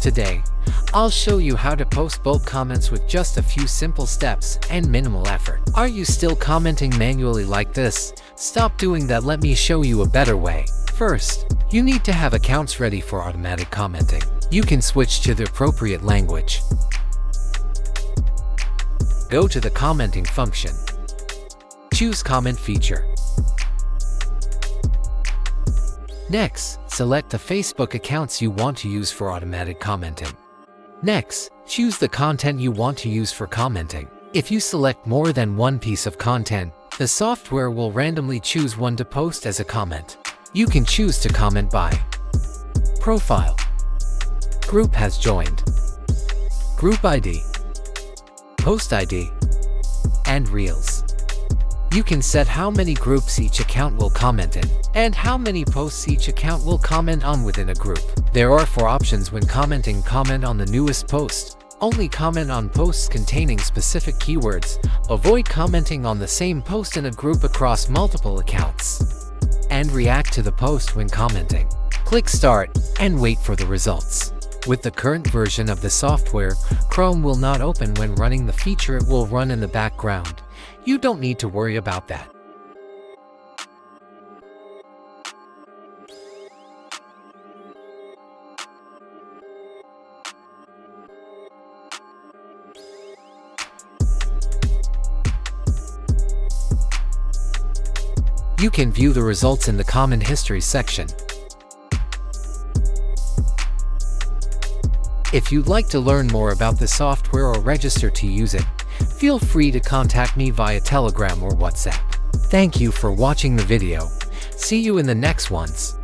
Today, I'll show you how to post bulk comments with just a few simple steps and minimal effort. Are you still commenting manually like this? Stop doing that. Let me show you a better way. First, you need to have accounts ready for automatic commenting. You can switch to the appropriate language. Go to the commenting function. Choose comment feature. Next, select the Facebook accounts you want to use for automatic commenting. Next, choose the content you want to use for commenting. If you select more than one piece of content, the software will randomly choose one to post as a comment. You can choose to comment by profile, group has joined, group ID, post ID, and Reels. You can set how many groups each account will comment in, and how many posts each account will comment on within a group. There are 4 options when commenting. Comment on the newest post. Only comment on posts containing specific keywords. Avoid commenting on the same post in a group across multiple accounts. And react to the post when commenting. Click Start and wait for the results. With the current version of the software, Chrome will not open when running the feature. It will run in the background. You don't need to worry about that. You can view the results in the comment history section. If you'd like to learn more about the software or register to use it, feel free to contact me via Telegram or WhatsApp. Thank you for watching the video. See you in the next ones.